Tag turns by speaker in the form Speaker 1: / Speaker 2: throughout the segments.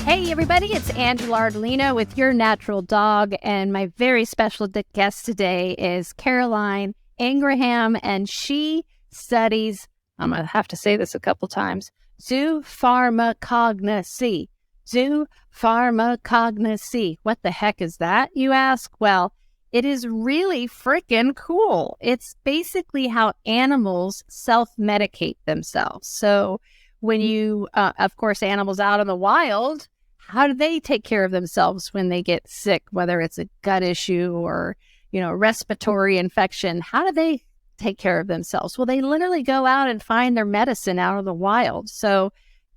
Speaker 1: Hey everybody, it's Angela Ardolino with Your Natural Dog, and my very special guest today is Caroline Ingraham, and she studies, I'm going to have to say this a couple times, zoopharmacognosy. Zoopharmacognosy. What the heck is that, you ask? Well, it is really freaking cool. It's basically how animals self-medicate themselves. So when you, of course, animals out in the wild, how do they take care of themselves when they get sick, whether it's a gut issue or, respiratory infection? How do they take care of themselves? Well, they literally go out and find their medicine out of the wild. So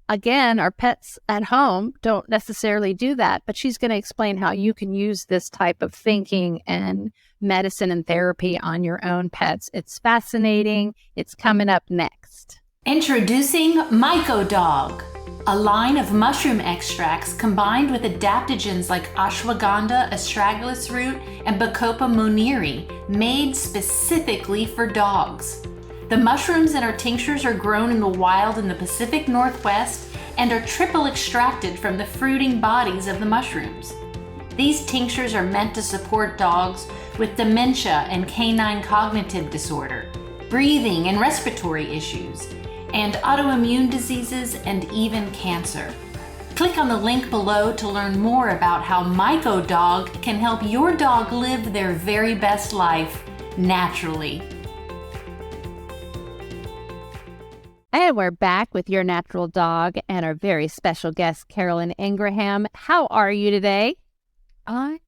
Speaker 1: again, our pets at home don't necessarily do that, but she's going to explain how you can use this type of thinking and medicine and therapy on your own pets. It's fascinating. It's coming up next.
Speaker 2: Introducing MycoDog, a line of mushroom extracts combined with adaptogens like ashwagandha, astragalus root, and Bacopa monnieri, made specifically for dogs. The mushrooms in our tinctures are grown in the wild in the Pacific Northwest and are triple extracted from the fruiting bodies of the mushrooms. These tinctures are meant to support dogs with dementia and canine cognitive disorder, breathing and respiratory issues, and autoimmune diseases, and even cancer. Click on the link below to learn more about how MycoDog can help your dog live their very best life naturally.
Speaker 1: And we're back with Your Natural Dog and our very special guest, Caroline Ingraham. How are you today?
Speaker 3: I'm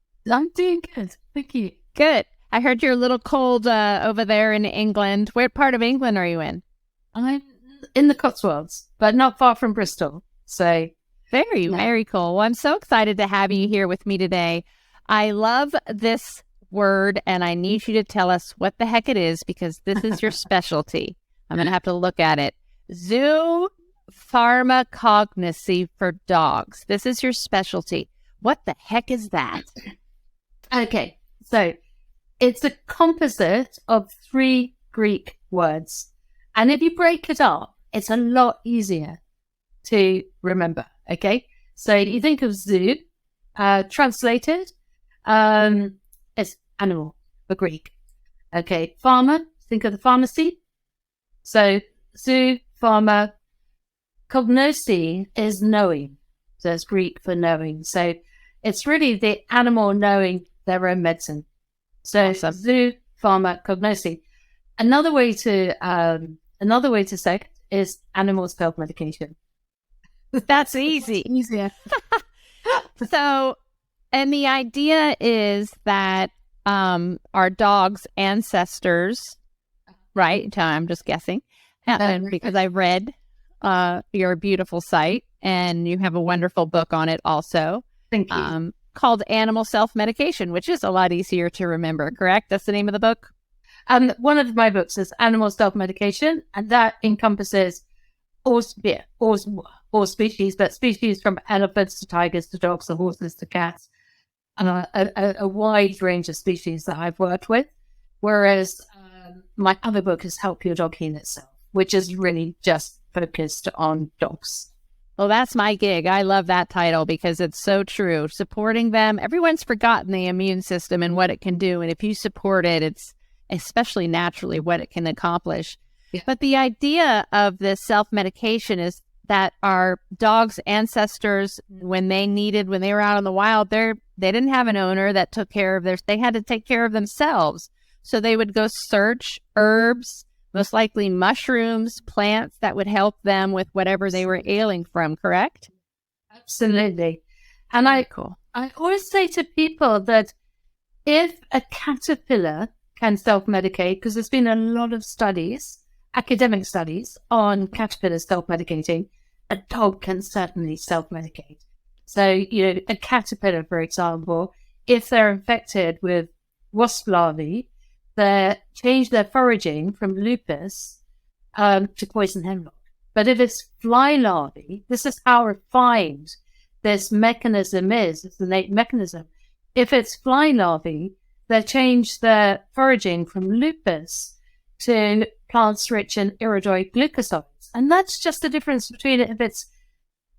Speaker 3: doing good. Thank you.
Speaker 1: Good. I heard you're a little cold over there in England. Where part of England are you in?
Speaker 3: I'm in the Cotswolds, but not far from Bristol. So
Speaker 1: very cool. Well, I'm so excited to have you here with me today. I love this word, and I need you to tell us what the heck it is, because this is your specialty. I'm going to have to look at it. Zoopharmacognosy for dogs. This is your specialty. What the heck is that?
Speaker 3: Okay, so it's a composite of 3 Greek words. And if you break it up, it's a lot easier to remember, okay? So you think of zoo, translated, it's animal for Greek. Okay, pharma, think of the pharmacy. So zoo, pharma, cognosy is knowing. So it's Greek for knowing. So it's really the animal knowing their own medicine. So
Speaker 1: awesome.
Speaker 3: Zoo, pharma, cognosy. Another way to say it is animal self-medication.
Speaker 1: That's easy.
Speaker 3: Easier.
Speaker 1: So, and the idea is that our dog's ancestors, right? I'm just guessing, because I read your beautiful site, and you have a wonderful book on it also.
Speaker 3: Thank you.
Speaker 1: Called Animal Self-Medication, which is a lot easier to remember, correct? That's the name of the book?
Speaker 3: One of my books is Animal Self-Medication, and that encompasses all species, but species from elephants to tigers to dogs to horses to cats, and a wide range of species that I've worked with. Whereas my other book is Help Your Dog Heal Itself, which is really just focused on dogs.
Speaker 1: Well, that's my gig. I love that title because it's so true. Supporting them. Everyone's forgotten the immune system and what it can do. And if you support it, it's especially naturally what it can accomplish.
Speaker 3: Yeah.
Speaker 1: But the idea of this self-medication is that our dogs' ancestors, when they were out in the wild, they didn't have an owner that took care of they had to take care of themselves. So they would go search herbs, most likely mushrooms, plants that would help them with whatever they were ailing from, correct?
Speaker 3: Absolutely. And I always say to people that if a caterpillar can self-medicate, because there's been a lot of studies, academic studies on caterpillars self-medicating, a dog can certainly self-medicate. So, a caterpillar, for example, if they're infected with wasp larvae, they change their foraging from lupus to poison hemlock. But if it's fly larvae, this is how refined this mechanism is. It's the innate mechanism. If it's fly larvae, they change their foraging from lupus to plants rich in iridoid glucosides. And that's just the difference between if it's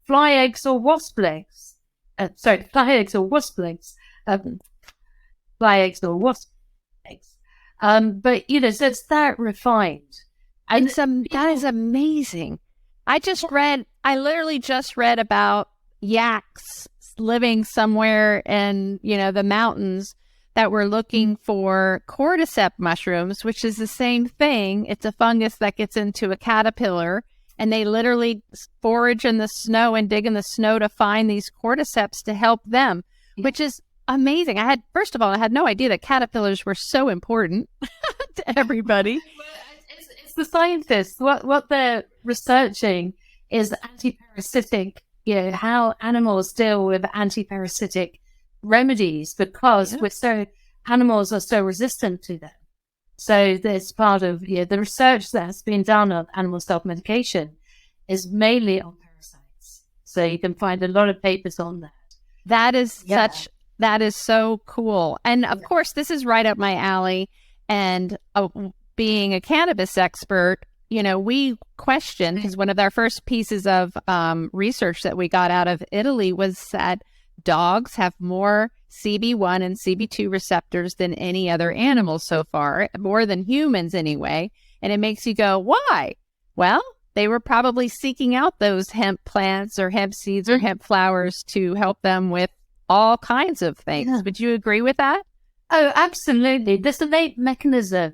Speaker 3: fly eggs or wasp eggs. fly eggs or wasp eggs, fly eggs or wasp eggs. But so it's that refined.
Speaker 1: And that is amazing. I literally just read about yaks living somewhere in, the mountains that were looking for cordyceps mushrooms, which is the same thing. It's a fungus that gets into a caterpillar, and they literally forage in the snow and dig in the snow to find these cordyceps to help them, which is amazing. First of all, I had no idea that caterpillars were so important to everybody.
Speaker 3: It's the scientists. What they're researching is anti-parasitic, how animals deal with anti-parasitic remedies, because animals are so resistant to them. So there's part of the research that has been done on animal self-medication is mainly on parasites. So you can find a lot of papers on that.
Speaker 1: That is so cool. And of course, this is right up my alley. And being a cannabis expert, we questioned, because one of our first pieces of research that we got out of Italy was that dogs have more CB1 and CB2 receptors than any other animal so far, more than humans anyway. And it makes you go, why? Well, they were probably seeking out those hemp plants or hemp seeds or hemp flowers to help them with all kinds of things. Yeah. Would you agree with that?
Speaker 3: Oh, absolutely. This innate mechanism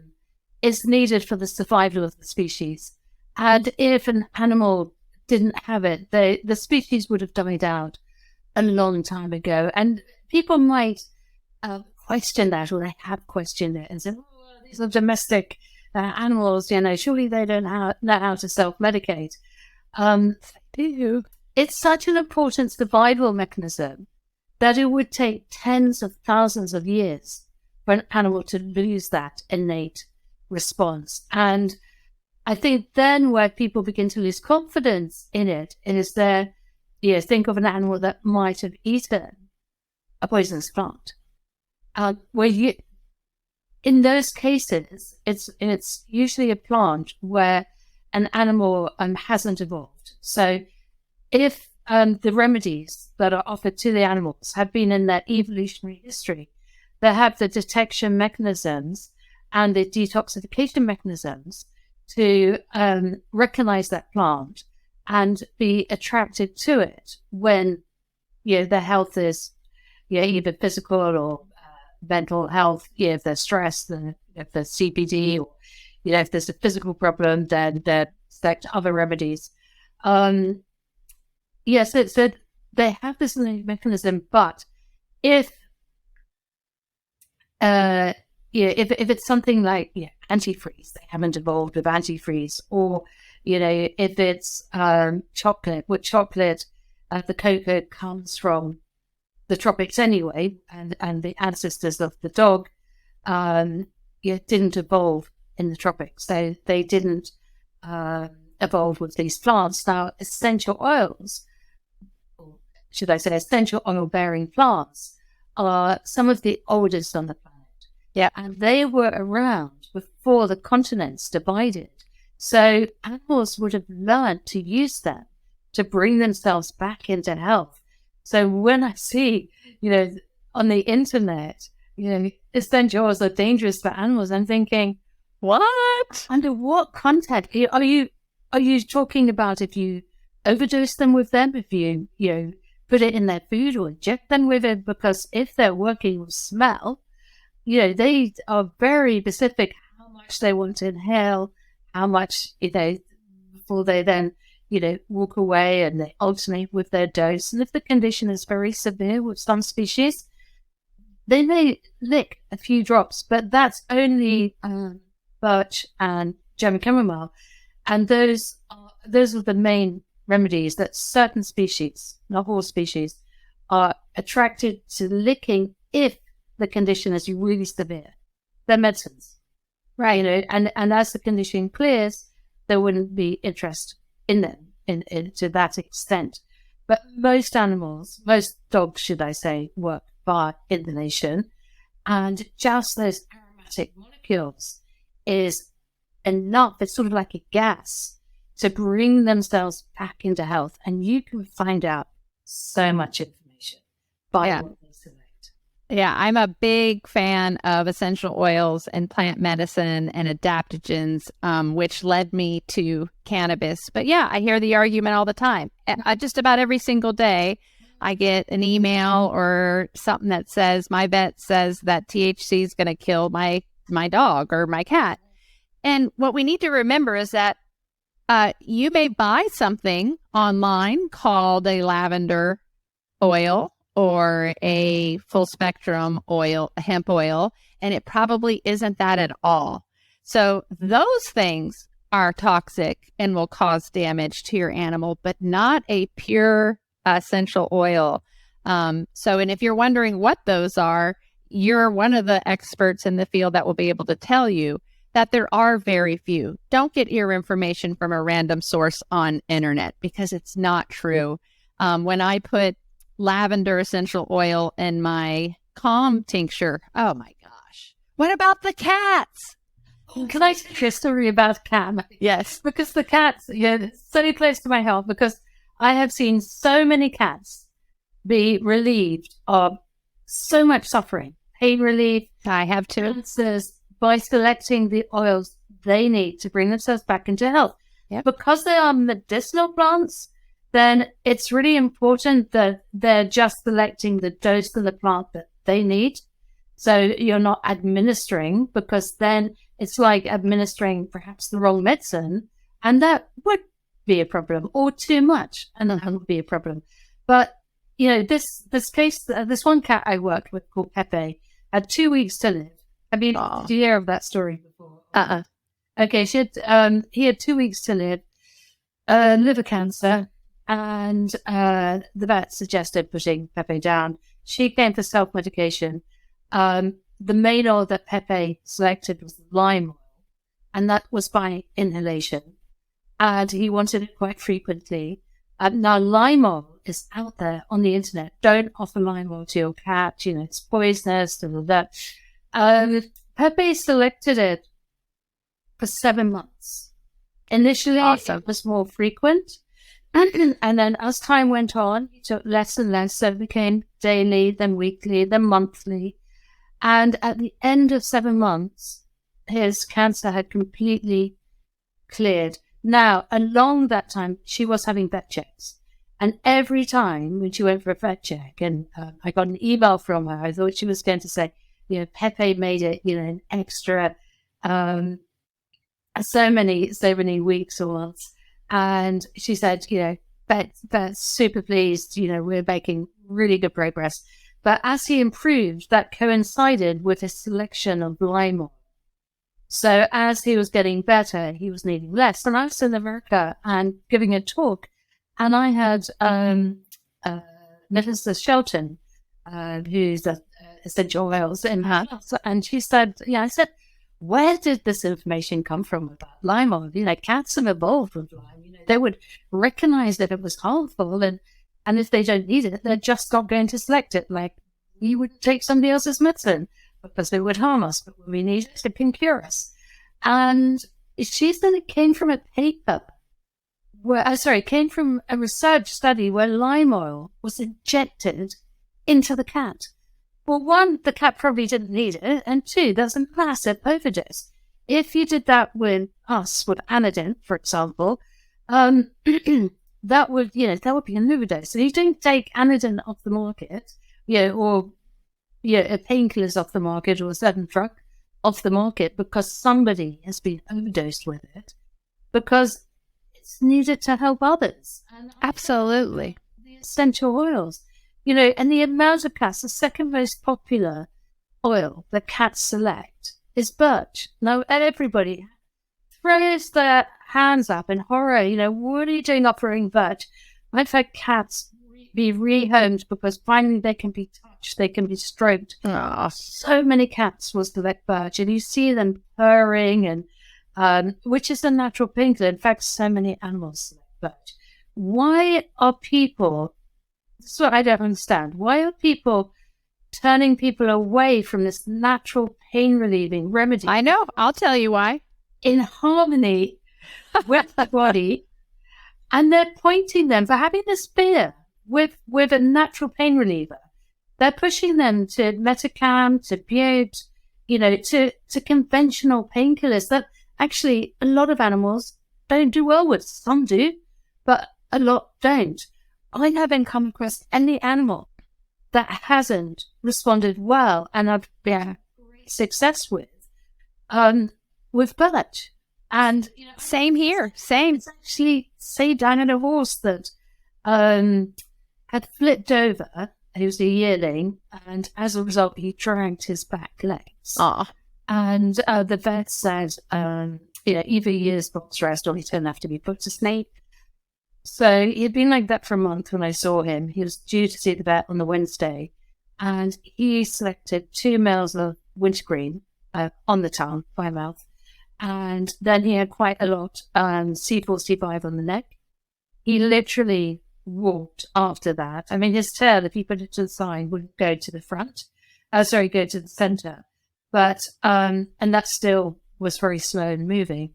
Speaker 3: is needed for the survival of the species. And if an animal didn't have it, the species would have died out a long time ago. And people might question that, or they have questioned it and said, these are domestic animals, surely they don't know how to self-medicate. They do. It's such an important survival mechanism that it would take tens of thousands of years for an animal to lose that innate response. And I think then where people begin to lose confidence in it is think of an animal that might have eaten a poisonous plant. In those cases, it's usually a plant where an animal hasn't evolved. So if the remedies that are offered to the animals have been in their evolutionary history, they have the detection mechanisms and the detoxification mechanisms to recognize that plant and be attracted to it when their health is either physical or mental health. If they're stressed, then if there's CPD, or if there's a physical problem, then they're select other remedies. So they have this mechanism, but if it's something like antifreeze, they haven't evolved with antifreeze, or if it's chocolate, the cocoa comes from the tropics anyway, and the ancestors of the dog didn't evolve in the tropics, so they didn't evolve with these plants. Now, essential oils, or should I say essential oil bearing plants, are some of the oldest on the planet. Yeah, and they were around before the continents divided. So animals would have learned to use them to bring themselves back into health. So when I see, on the internet, essential oils are dangerous for animals, I'm thinking, what? Under what context? Are you talking about if you overdose them with them, if you put it in their food or inject them with it? Because if they're working with smell, they are very specific how much they want to inhale, how much, before they then, walk away, and they alternate with their dose. And if the condition is very severe with some species, they may lick a few drops, but that's only birch and German chamomile. And those are the main remedies that certain species, not all species, are attracted to licking if the condition is really severe. They're medicines. Right. And as the condition clears, there wouldn't be interest in them to that extent. But most animals, most dogs, should I say, work by inhalation, and just those aromatic molecules is enough. It's sort of like a gas to bring themselves back into health, and you can find out so much information. by
Speaker 1: Yeah.
Speaker 3: what they select.
Speaker 1: Yeah, I'm a big fan of essential oils and plant medicine and adaptogens, which led me to cannabis. But yeah, I hear the argument all the time. Just about every single day, I get an email or something that says my vet says that THC is going to kill my dog or my cat. And what we need to remember is that you may buy something online called a lavender oil or a full spectrum oil, hemp oil, and it probably isn't that at all. So those things are toxic and will cause damage to your animal, but not a pure essential oil. And if you're wondering what those are, you're one of the experts in the field that will be able to tell you that there are very few. Don't get your information from a random source on internet because it's not true. When I put lavender essential oil in my Calm tincture, oh my gosh. What about the cats?
Speaker 3: Can I tell you a story about cat?
Speaker 1: Yes.
Speaker 3: Because the cats, it's so close to my heart because I have seen so many cats be relieved of so much suffering, pain relief.
Speaker 1: I have too.
Speaker 3: Answers by selecting the oils they need to bring themselves back into health.
Speaker 1: Yep.
Speaker 3: Because they are medicinal plants, then it's really important that they're just selecting the dose of the plant that they need. So you're not administering, because then it's like administering perhaps the wrong medicine, and that would be a problem, or too much, and that would be a problem. But, this case, this one cat I worked with called Pepe had 2 weeks to live. Did you hear of that story before? Okay, he had 2 weeks to live, liver cancer, and the vet suggested putting Pepe down. She came for self-medication. The main oil that Pepe selected was lime oil, and that was by inhalation. And he wanted it quite frequently. Now, lime oil is out there on the internet. Don't offer lime oil to your cat. It's poisonous, and all that. Pepe selected it for 7 months. Initially, It was more frequent. And then as time went on, he took less and less. So it became daily, then weekly, then monthly. And at the end of 7 months, his cancer had completely cleared. Now, along that time, she was having vet checks. And every time when she went for a vet check, and I got an email from her, I thought she was going to say, Pepe made it, an extra so many weeks or months. And she said, Bet's super pleased, we're making really good progress. But as he improved, that coincided with his selection of lime oil. So as he was getting better, he was needing less. And I was in America and giving a talk, and I had Mrs. Shelton, who's essential oils in her house, and she said, I said, where did this information come from about lime oil? Cats have evolved with lime. They would recognize that it was harmful, and if they don't need it, they're just not going to select it. Like we would take somebody else's medicine because it would harm us, but when we need it, it can cure us. And she said it came from a paper came from a research study where lime oil was injected into the cat. Well, one, the cat probably didn't need it, and two, there's a massive overdose. If you did that with Anadin, for example, that would be an overdose. So you don't take Anadin off the market, or painkillers off the market, or a certain drug off the market because somebody has been overdosed with it, because it's needed to help others. And
Speaker 1: absolutely.
Speaker 3: The essential oils. And the amount of cats, the second most popular oil that cats select is birch. Now, everybody throws their hands up in horror. What are you doing offering birch? I've had cats be rehomed because finally they can be touched, they can be stroked. So many cats will select birch, and you see them purring, and which is a natural painkiller. In fact, so many animals select birch. Why are people... This is what I don't understand. Why are people turning people away from this natural pain-relieving remedy?
Speaker 1: I know. I'll tell you why.
Speaker 3: In harmony with the body, and they're pointing them for having this fear with a natural pain reliever they're pushing them to Metacam, to Bute, to conventional painkillers that actually a lot of animals don't do well with. Some do, but a lot don't. I haven't come across any animal that hasn't responded well, and I've been great success with birch. And
Speaker 1: same here, same.
Speaker 3: It's actually saved down a horse that had flipped over. He was a yearling, and as a result, he dragged his back legs. And the vet said, either year's box rest or he's going to have to be put to sleep. So he had been like that for a month when I saw him. He was due to see the vet on the Wednesday, and he selected 2 mils of wintergreen on the tongue, by mouth. And then he had quite a lot C4, C5 on the neck. He literally walked after that. I mean, his tail, if he put it to the side, would go to the front. Go to the center. But, and that still was very slow and moving.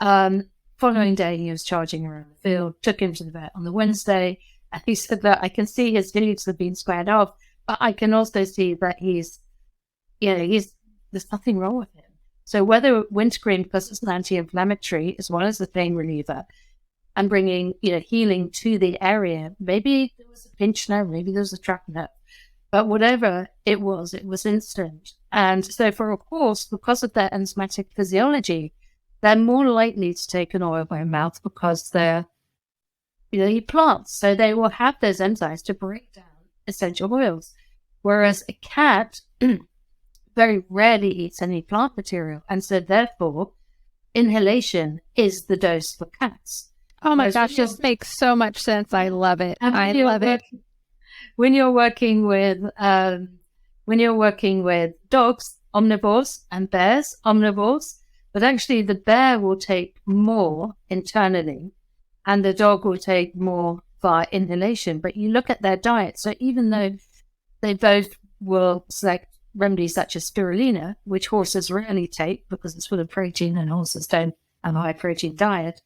Speaker 3: Following day, he was charging around the field, took him to the vet on the Wednesday, and he said that I can see his leaves have been squared off, but I can also see that there's nothing wrong with him. So whether wintergreen, because it's an anti-inflammatory as well as a pain reliever, and bringing, healing to the area, maybe there was a pinch nerve, maybe there was a trapped nerve, but whatever it was instant. And so for a horse, because of their enzymatic physiology, they're more likely to take an oil by mouth because they're, plants. So they will have those enzymes to break down essential oils. Whereas a cat very rarely eats any plant material. And so therefore, inhalation is the dose for cats.
Speaker 1: Oh my gosh, this makes so much sense. I love it. I love it.
Speaker 3: When you're working with dogs, omnivores, and bears, omnivores, but actually the bear will take more internally and the dog will take more via inhalation. But you look at their diet. So even though they both will select remedies such as spirulina, which horses rarely take because it's full of protein and horses don't have a high protein diet,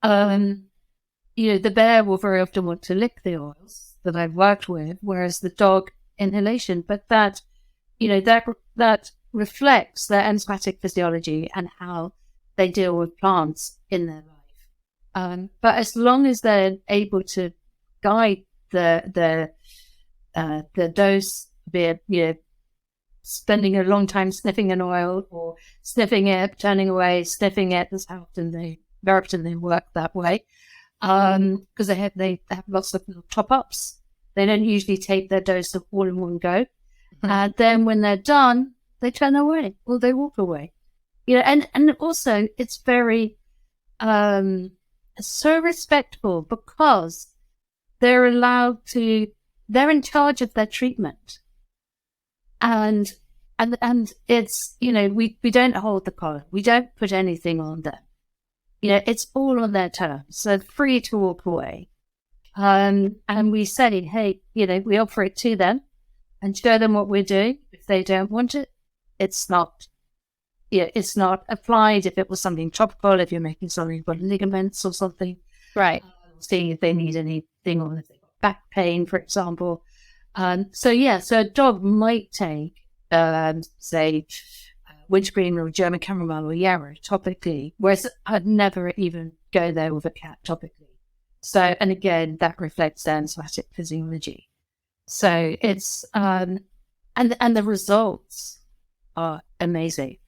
Speaker 3: the bear will very often want to lick the oils that I've worked with, whereas the dog inhalation. But that reflects their enzymatic physiology and how they deal with plants in their life. But as long as they're able to guide the dose, be it, spending a long time sniffing an oil or sniffing it, turning away, sniffing it, very often they work that way. Because they have lots of little top-ups. They don't usually take their dose of all in one go. And then when they're done, they turn away or they walk away. And also it's very so respectful because they're in charge of their treatment. And it's, we don't hold the collar. We don't put anything on them. It's all on their terms. So free to walk away. And we say, hey, we offer it to them and show them what we're doing. If they don't want it, it's not applied. If it was something topical, if you're making something for ligaments or something.
Speaker 1: Right.
Speaker 3: Seeing if they need anything or if they've got back pain, for example. So a dog might take, say, wintergreen or German chamomile or yarrow topically, whereas I'd never even go there with a cat topically. So, and again, that reflects their enzymatic physiology. So it's, and the results are amazing.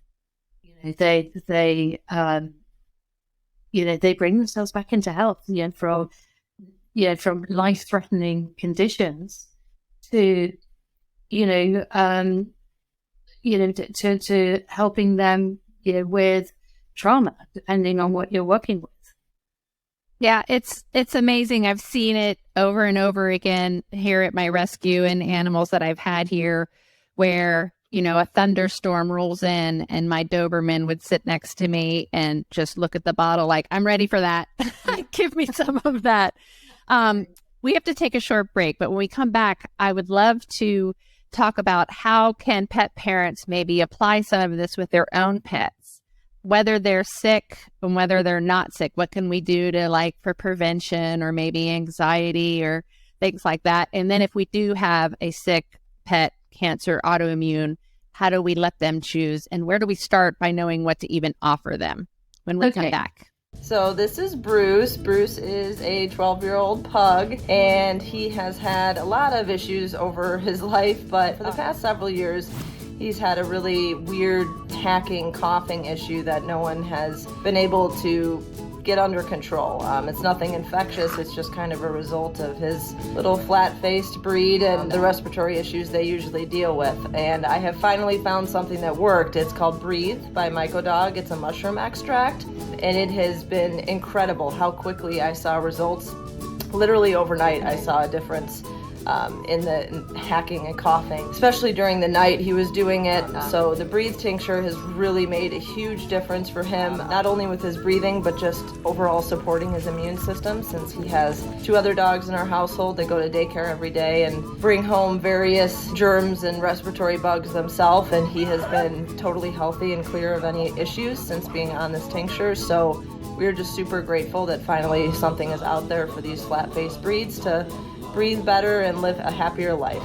Speaker 3: They bring themselves back into health, from life-threatening conditions to, to helping them, with trauma, depending on what you're working with.
Speaker 1: Yeah, it's amazing. I've seen it over and over again here at my rescue and animals that I've had here where, a thunderstorm rolls in and my Doberman would sit next to me and just look at the bottle like, I'm ready for that. Give me some of that. We have to take a short break, but when we come back, I would love to talk about how can pet parents maybe apply some of this with their own pets, whether they're sick and whether they're not sick. What can we do to for prevention or maybe anxiety or things like that? And then if we do have a sick pet, cancer, autoimmune, how do we let them choose? And where do we start by knowing what to even offer them when we come back?
Speaker 4: So this is Bruce. Bruce is a 12-year-old pug, and he has had a lot of issues over his life, but for the past several years, he's had a really weird hacking, coughing issue that no one has been able to get under control. It's nothing infectious, it's just kind of a result of his little flat-faced breed and the respiratory issues they usually deal with. And I have finally found something that worked. It's called Breathe by MycoDog. It's a mushroom extract, and it has been incredible how quickly I saw results. Literally overnight, I saw a difference in the hacking and coughing, especially during the night he was doing it. So the Breathe tincture has really made a huge difference for him, not only with his breathing, but just overall supporting his immune system, since he has 2 other dogs in our household that go to daycare every day and bring home various germs and respiratory bugs themselves, and he has been totally healthy and clear of any issues since being on this tincture. So we're just super grateful that finally something is out there for these flat-faced breeds to breathe better and live a happier life.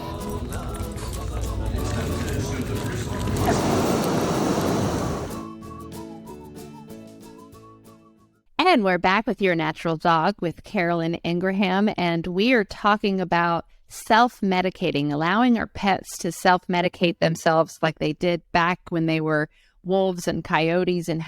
Speaker 1: And we're back with Your Natural Dog with Caroline Ingraham, and we are talking about self-medicating, allowing our pets to self-medicate themselves like they did back when they were wolves and coyotes and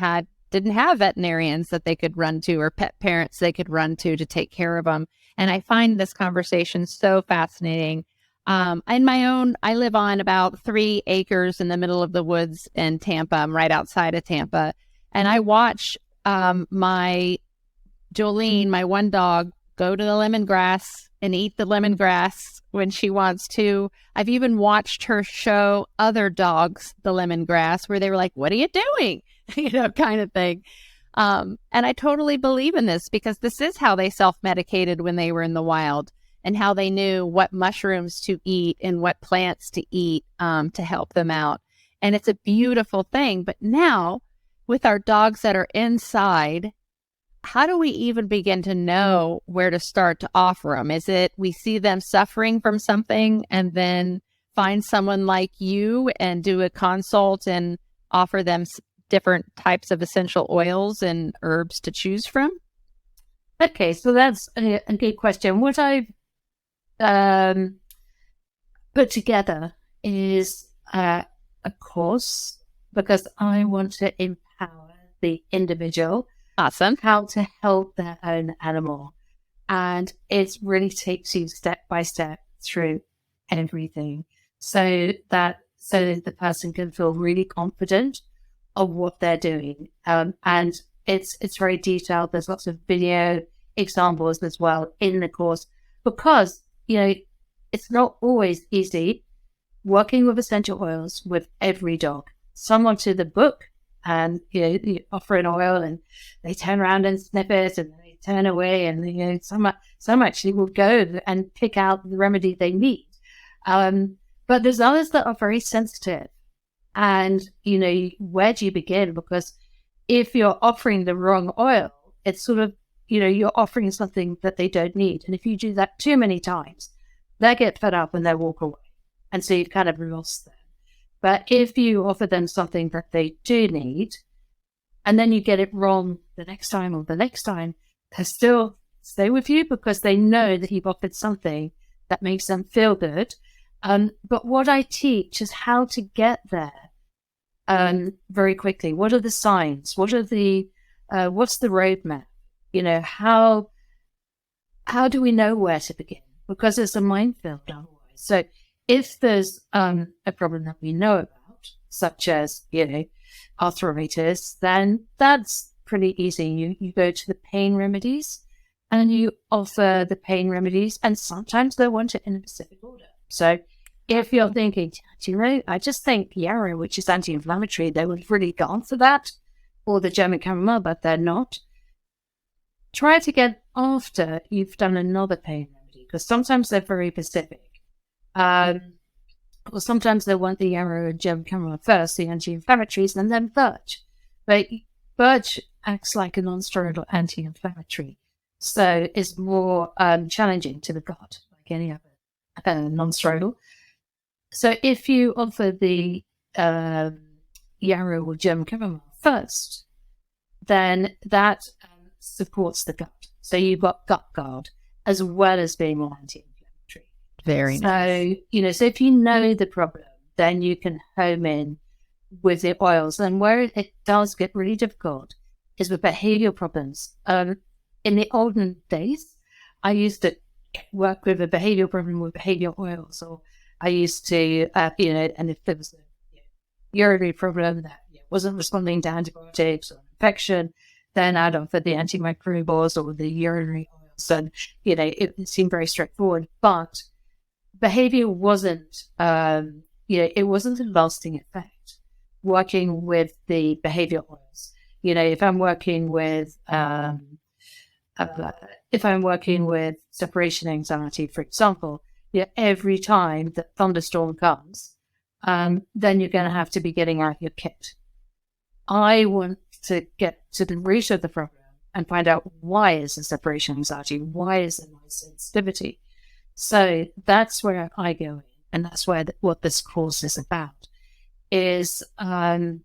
Speaker 1: didn't have veterinarians that they could run to or pet parents they could run to take care of them. And I find this conversation so fascinating. I live on about 3 acres in the middle of the woods in Tampa. I'm right outside of Tampa. And I watch my Jolene, my one dog, go to the lemongrass and eat the lemongrass when she wants to. I've even watched her show other dogs the lemongrass where they were like, "What are you doing?" Kind of thing. And I totally believe in this because this is how they self-medicated when they were in the wild and how they knew what mushrooms to eat and what plants to eat to help them out. And it's a beautiful thing. But now with our dogs that are inside, how do we even begin to know where to start to offer them? Is it we see them suffering from something and then find someone like you and do a consult and offer them different types of essential oils and herbs to choose from?
Speaker 3: Okay, so that's a good question. What I've put together is a course because I want to empower the individual.
Speaker 1: Awesome.
Speaker 3: How to help their own animal. And it really takes you step by step through everything so that the person can feel really confident of what they're doing. And it's very detailed. There's lots of video examples as well in the course because, it's not always easy working with essential oils with every dog. Some onto the book and, you offer an oil and they turn around and sniff it and they turn away and, some actually will go and pick out the remedy they need. But there's others that are very sensitive. And, where do you begin? Because if you're offering the wrong oil, it's sort of, you're offering something that they don't need. And if you do that too many times, they get fed up and they walk away. And so you've kind of lost them. But if you offer them something that they do need, and then you get it wrong the next time or the next time, they still stay with you because they know that you've offered something that makes them feel good. But what I teach is how to get there very quickly. What are the signs? What's the roadmap? How do we know where to begin? Because it's a minefield otherwise. So if there's a problem that we know about, such as, arthritis, then that's pretty easy. You go to the pain remedies and you offer the pain remedies, and sometimes they want it in a specific order. So if you're thinking, I just think yarrow, which is anti-inflammatory, they would really gone for that, or the German chamomile, but they're not. Try it again after you've done another pain remedy, because sometimes they're very specific. Or sometimes they want the yarrow and German chamomile first, the anti-inflammatories, and then birch. But birch acts like a non-steroidal anti-inflammatory, so it's more challenging to the gut, like any other non-steroidal. So if you offer the yarrow or German chamomile first, then that supports the gut. So you've got gut guard as well as being more anti-inflammatory.
Speaker 1: Very nice.
Speaker 3: So, so if you know the problem, then you can home in with the oils. And where it does get really difficult is with behavioral problems. In the olden days, I used to work with a behavioral problem with behavioral oils, or I used to, and if there was a urinary problem that wasn't responding to antibiotics or infection, then I'd offer the antimicrobials or the urinary oils. And, it seemed very straightforward. But behavior wasn't, it wasn't a lasting effect working with the behavioral oils. If I'm working with, separation anxiety, for example, every time that thunderstorm comes, then you're going to have to be getting out your kit. I want to get to the root of the problem and find out why is the separation anxiety, why is there noise sensitivity. So that's where I go in, and that's where what this course is about. Is, for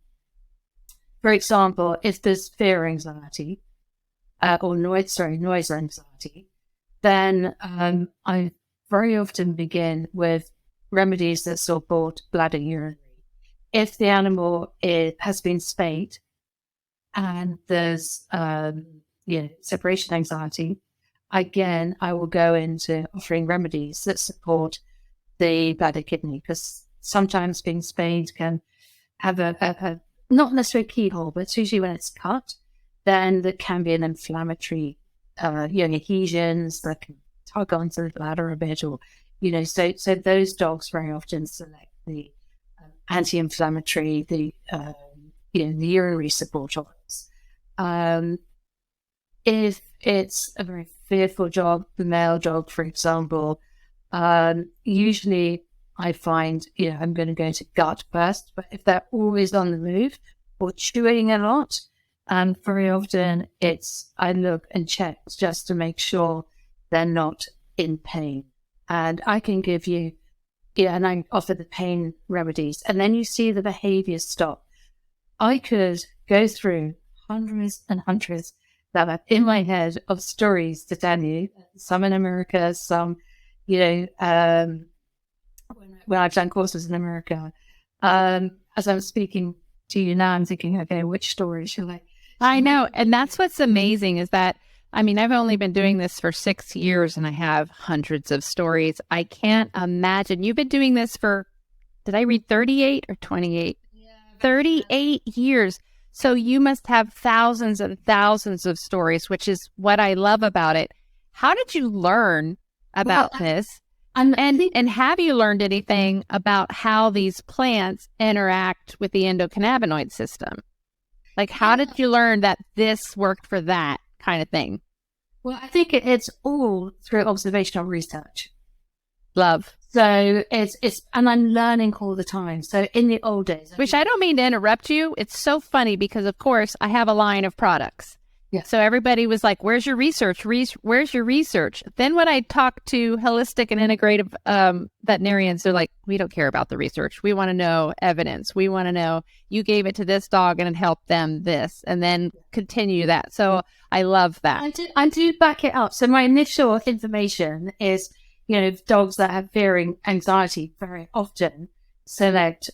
Speaker 3: example, if there's fear anxiety or noise anxiety, then I very often begin with remedies that support bladder urinary. If the animal has been spayed and there's separation anxiety, again, I will go into offering remedies that support the bladder kidney, because sometimes being spayed can have a not necessarily a keyhole, but it's usually when it's cut, then there can be an inflammatory adhesions that can tug onto the bladder a bit, or so those dogs very often select the anti-inflammatory, the urinary support oils. If it's a very fearful dog, the male dog, for example, usually I find, I'm going to go to gut first, but if they're always on the move or chewing a lot, very often I look and check just to make sure they're not in pain. And I can give you, and I offer the pain remedies, and then you see the behavior stop. I could go through hundreds and hundreds that are in my head of stories to tell you, some in America, some, when I've done courses in America. As I'm speaking to you now, I'm thinking, okay, which story should
Speaker 1: I know. And that's what's amazing is that, I've only been doing this for 6 years and I have hundreds of stories. I can't imagine. You've been doing this for, did I read 38 or 28? Yeah, 38 years. So you must have thousands and thousands of stories, which is what I love about it. How did you learn about this? And have you learned anything about how these plants interact with the endocannabinoid system? Like, how did you learn that this worked for that kind of thing?
Speaker 3: Well, I think it's all through observational research.
Speaker 1: Love.
Speaker 3: So it's and I'm learning all the time. So in the old days,
Speaker 1: which I don't mean to interrupt you. It's so funny because, of course, I have a line of products.
Speaker 3: Yeah.
Speaker 1: So everybody was like, where's your research? Where's your research? Then when I talk to holistic and integrative veterinarians, they're like, we don't care about the research. We want to know evidence. We want to know you gave it to this dog and it helped them this, and then continue that. So I love that.
Speaker 3: I do back it up. So my initial information is, dogs that have fear anxiety very often select,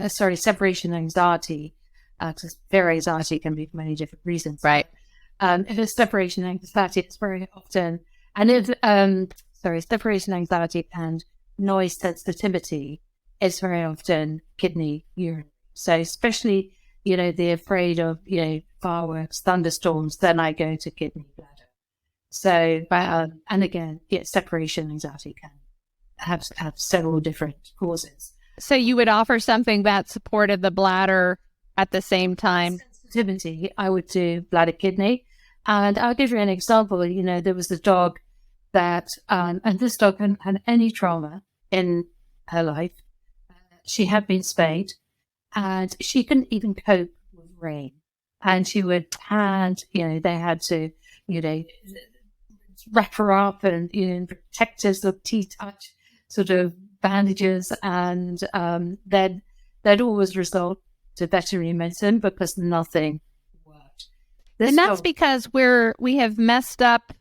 Speaker 3: separation anxiety. Because fear anxiety can be for many different reasons.
Speaker 1: Right.
Speaker 3: If it's separation anxiety, it's very often, and if, separation anxiety and noise sensitivity is very often kidney urine. So especially, they're afraid of, fireworks, thunderstorms, then I go to kidney bladder. So, and again, separation anxiety can have several different causes.
Speaker 1: So you would offer something that supported the bladder at the same time?
Speaker 3: Sensitivity, I would do bladder kidney. And I'll give you an example. There was a dog that, and this dog hadn't had any trauma in her life. She had been spayed and she couldn't even cope with rain. And she they had to, wrap her up and, protectors of T-touch sort of bandages, and they'd always resort to veterinary medicine because nothing worked.
Speaker 1: And that's because we have messed up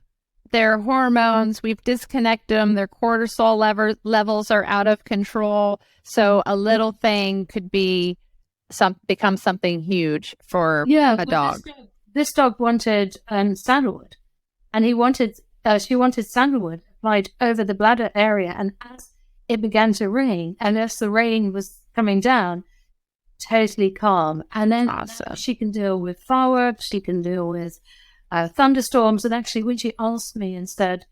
Speaker 1: their hormones, we've disconnected them, their cortisol levels are out of control. So a little thing could become something huge for a dog.
Speaker 3: This dog wanted sandalwood, and she wanted sandalwood applied over the bladder area. And as it began to rain, and as the rain was coming down, totally calm. And then she can deal with fireworks, she can deal with thunderstorms. And actually, when she asked me instead,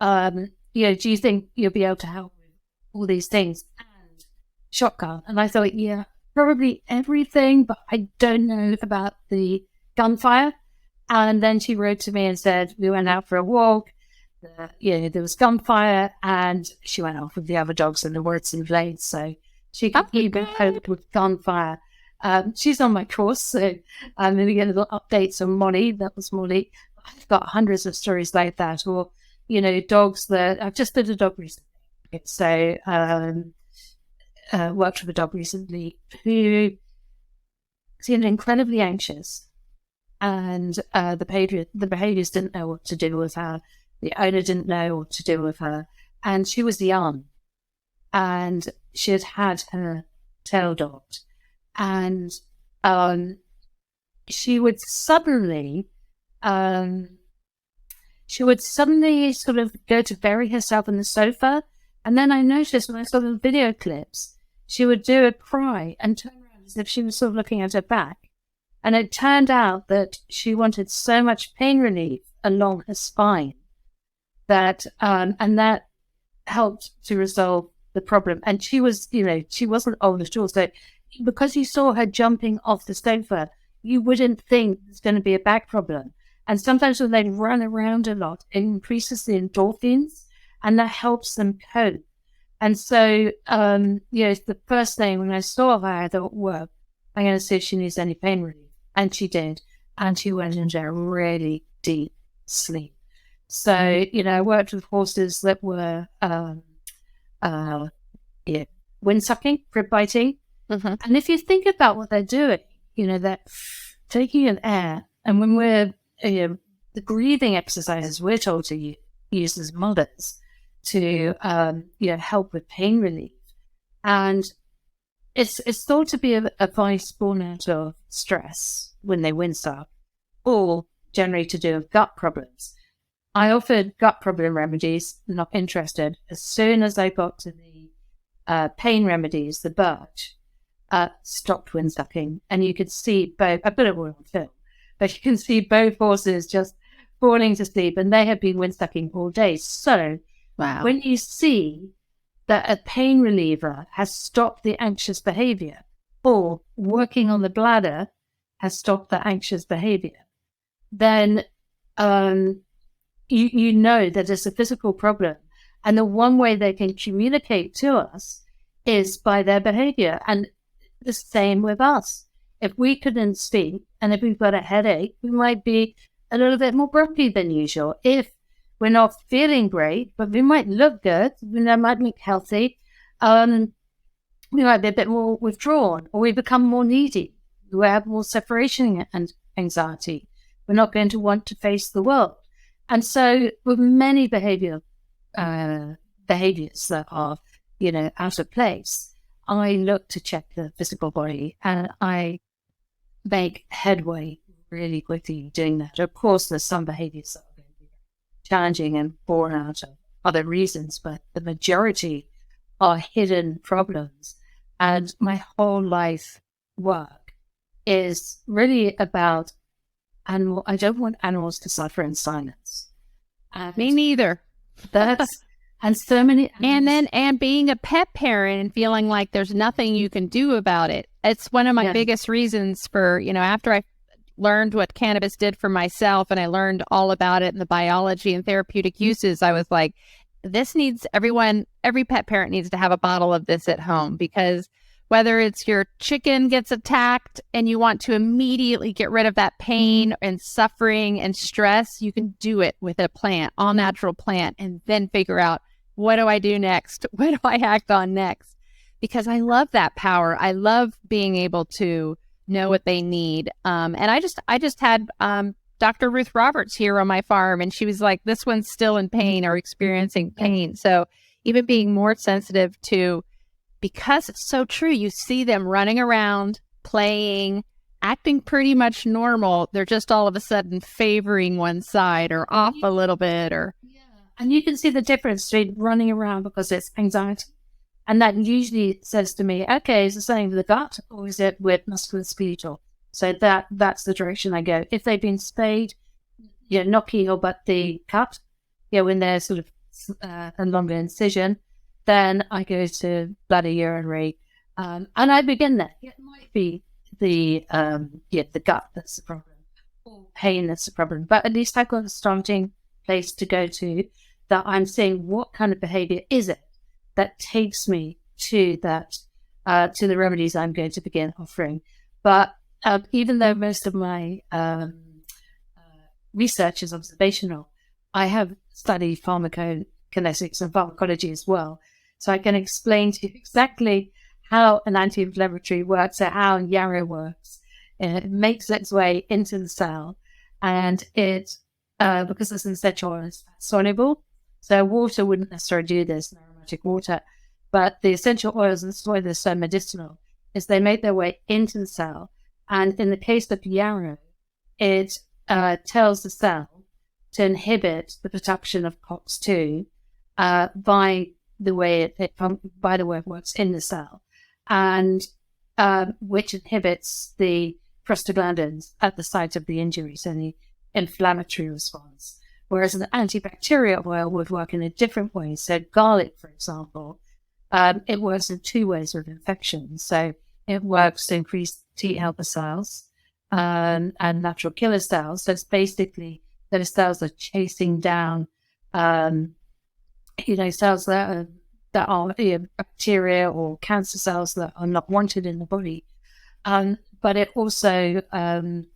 Speaker 3: do you think you'll be able to help with all these things and shotgun? And I thought, yeah, probably everything, but I don't know about the gunfire. And then she wrote to me and said, we went out for a walk. There was gunfire, and she went off with the other dogs and the words in blades, so she could even cope with gunfire. She's on my course, so maybe get little updates on Molly. That was Molly. I've got hundreds of stories like that, or dogs that I've just did a dog recently. So worked with a dog recently who seemed incredibly anxious, and the behaviors didn't know what to do with her. The owner didn't know what to do with her, and she was young, and she had her tail dogged, and she would suddenly sort of go to bury herself in the sofa, and then I noticed when I saw the video clips, she would do a cry and turn around as if she was sort of looking at her back, and it turned out that she wanted so much pain relief along her spine that and that helped to resolve the problem. And she was, she wasn't old at all. So because you saw her jumping off the sofa, you wouldn't think there's going to be a back problem. And sometimes when they run around a lot, it increases the endorphins, and that helps them cope. And so, the first thing when I saw her, I thought, well, I'm going to see if she needs any pain relief. And she did. And she went into a really deep sleep. So, I worked with horses that were wind-sucking, rib-biting. Mm-hmm. And if you think about what they're doing, they're taking in air. And when we're, the breathing exercises we're told to use as mothers to, help with pain relief. And it's thought to be a vice born out of stress when they wind-suck, or generally to do with gut problems. I offered gut problem remedies, not interested. As soon as I got to the pain remedies, the birch, stopped wind-sucking. And you could see both, I put it all on film, but you can see both horses just falling to sleep, and they had been wind-sucking all day. So when you see that a pain reliever has stopped the anxious behavior, or working on the bladder has stopped the anxious behavior, then you know that it's a physical problem. And the one way they can communicate to us is by their behavior. And the same with us. If we couldn't speak, and if we've got a headache, we might be a little bit more grumpy than usual. If we're not feeling great, but we might look good, we might look healthy, we might be a bit more withdrawn, or we become more needy. We have more separation and anxiety. We're not going to want to face the world. And so with many behaviors that are, out of place, I look to check the physical body, and I make headway really quickly doing that. Of course, there's some behaviors that are going to be challenging and born out of other reasons, but the majority are hidden problems. And my whole life work is really about animal. I don't want animals to suffer in silence.
Speaker 1: Me neither.
Speaker 3: That's and so many.
Speaker 1: And being a pet parent and feeling like there's nothing you can do about it. It's one of my biggest reasons for, after I learned what cannabis did for myself, and I learned all about it and the biology and therapeutic uses, I was like, every pet parent needs to have a bottle of this at home, because whether it's your chicken gets attacked and you want to immediately get rid of that pain and suffering and stress, you can do it with a plant, all natural plant, and then figure out what do I do next? What do I act on next? Because I love that power. I love being able to know what they need. And I just had Dr. Ruth Roberts here on my farm, and she was like, this one's still in pain or experiencing pain. So even being more sensitive to, because it's so true, you see them running around, playing, acting pretty much normal. They're just all of a sudden favoring one side or off a little bit, or
Speaker 3: and you can see the difference between running around because it's anxiety. And that usually says to me, okay, is it something with the gut or is it with musculoskeletal? So that's the direction I go. If they've been spayed, not keel, but the cut, when they're sort of a longer incision, then I go to bladder urinary. And I begin there. It might be the gut that's the problem, or pain that's the problem. But at least I've got a starting place to go to, that I'm seeing what kind of behavior is it that takes me to that, to the remedies I'm going to begin offering. But even though most of my research is observational, I have studied pharmacokinetics and pharmacology as well. So I can explain to you exactly how an anti-inflammatory works, or how yarrow works. It makes its way into the cell, and it, because it's an essential oil, it's soluble. So water wouldn't necessarily do this, aromatic water, but the essential oils, and that's why they're so medicinal, is they make their way into the cell. And in the case of yarrow, it tells the cell to inhibit the production of COX-2 by the way it works in the cell, and which inhibits the prostaglandins at the site of the injury, so the inflammatory response. Whereas an antibacterial oil would work in a different way. So garlic, for example, it works in two ways with infection. So it works to increase T helper cells and natural killer cells. So it's basically those cells are chasing down, cells that are bacteria or cancer cells that are not wanted in the body. But it also, when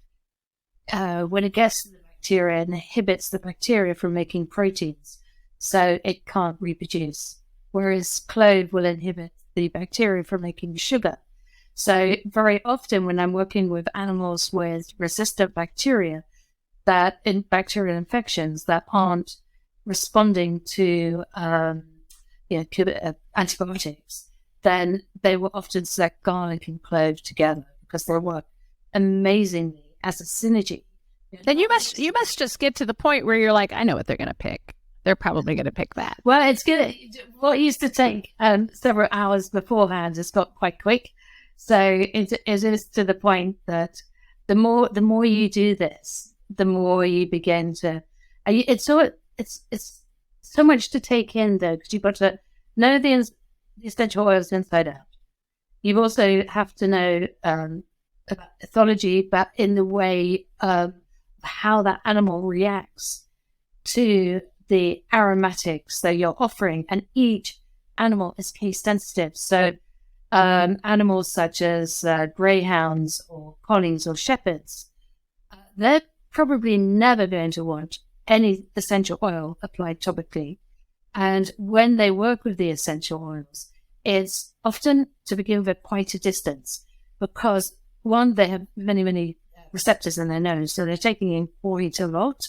Speaker 3: it gets to the bacteria, inhibits the bacteria from making proteins, so it can't reproduce. Whereas clove will inhibit the bacteria from making sugar. So very often when I'm working with animals with resistant bacteria, that in bacterial infections that aren't responding to antibiotics, then they will often select garlic and clove together because they work amazingly as a synergy.
Speaker 1: Then you must just get to the point where you're like, I know what they're going to pick. They're probably going to pick that.
Speaker 3: Well, it's good. What used to take several hours beforehand has got quite quick. So it is to the point that the more you do this, the more you begin to. It's so much to take in though, because you've got to know the essential oils inside out. You also have to know about pathology, but in the way of how that animal reacts to the aromatics that you're offering, and each animal is case sensitive. So animals such as greyhounds or collies or shepherds, they're probably never going to want any essential oil applied topically. And when they work with the essential oils, it's often to begin with quite a distance, because one, they have many receptors in their nose, so they're taking in quite a lot,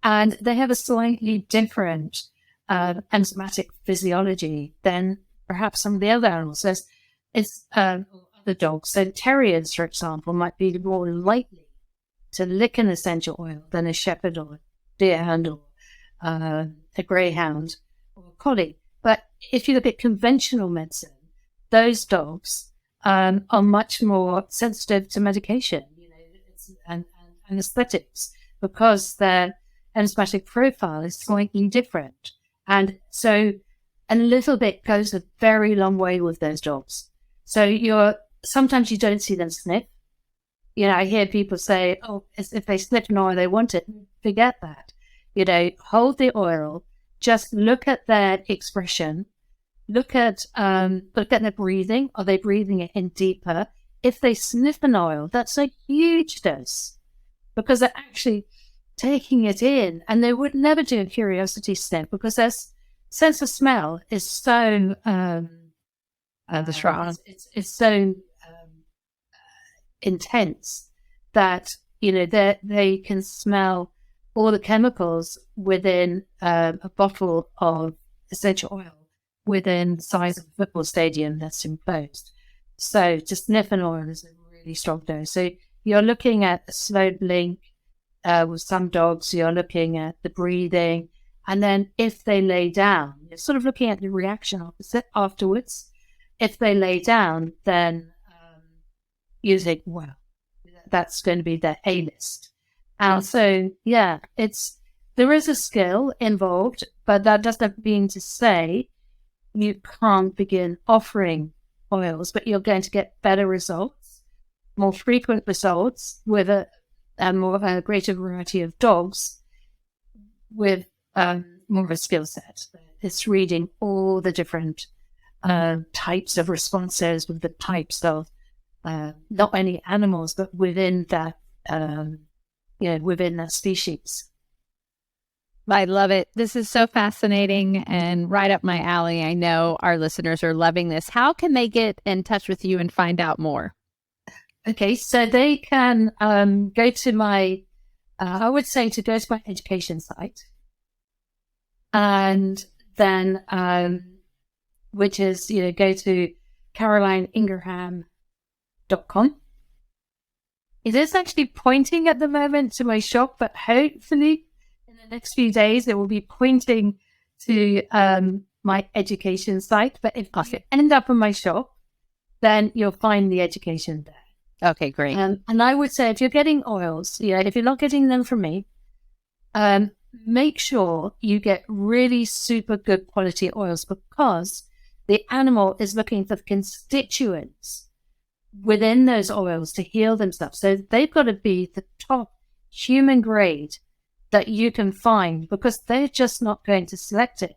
Speaker 3: and they have a slightly different enzymatic physiology than perhaps some of the other animals. It's other dogs. So terriers, for example, might be more likely to lick an essential oil than a shepherd or a deerhound or a greyhound or a collie. But if you look at conventional medicine, those dogs are much more sensitive to medication, and anesthetics, because their enzymatic profile is slightly different. And so a little bit goes a very long way with those dogs. So sometimes you don't see them sniff. I hear people say, oh, if they sniff an oil, they want it. Forget that. Hold the oil, just look at their expression, look at their breathing. Are they breathing it in deeper? If they sniff an oil, that's a huge dose, because they're actually taking it in, and they would never do a curiosity sniff because they're sense of smell is so
Speaker 1: strong.
Speaker 3: It's so intense that they can smell all the chemicals within a bottle of essential oil within the size of a football stadium that's enclosed. So to sniff an oil is a really strong dose. So you're looking at a slow blink with some dogs. You're looking at the breathing, and then if they lay down, you're sort of looking at the reaction opposite afterwards. If they lay down, then you think, well, that's going to be their A-list. And so, yeah, there is a skill involved, but that doesn't mean to say you can't begin offering oils, but you're going to get better results, more frequent results with a greater variety of dogs with more of a skill set. It's reading all the different types of responses with the types of not only animals, but within that within that species.
Speaker 1: I love it. This is so fascinating and right up my alley. I know our listeners are loving this. How can they get in touch with you and find out more?
Speaker 3: Okay, so they can go to my, I would say to go to my education site, and then, which is, go to carolineingraham.com. It is actually pointing at the moment to my shop, but hopefully in the next few days it will be pointing to my education site. But if you end up in my shop, then you'll find the education there.
Speaker 1: Okay, great.
Speaker 3: And I would say if you're getting oils, if you're not getting them from me, make sure you get really super good quality oils, because the animal is looking for constituents within those oils to heal themselves. So they've got to be the top human grade that you can find, because they're just not going to select it.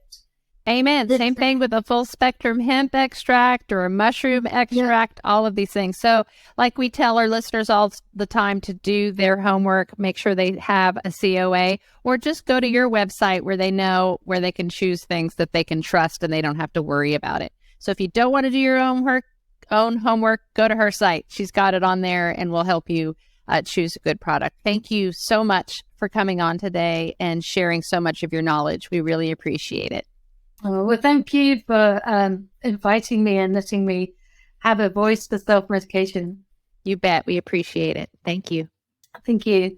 Speaker 1: Amen. Same thing with a full spectrum hemp extract or a mushroom extract, all of these things. So like we tell our listeners all the time to do their homework, make sure they have a COA, or just go to your website where they know where they can choose things that they can trust and they don't have to worry about it. So if you don't want to do your own homework, go to her site. She's got it on there and will help you choose a good product. Thank you so much for coming on today and sharing so much of your knowledge. We really appreciate it.
Speaker 3: Oh, well, thank you for inviting me and letting me have a voice for self-medication.
Speaker 1: You bet. We appreciate it. Thank you.
Speaker 3: Thank you.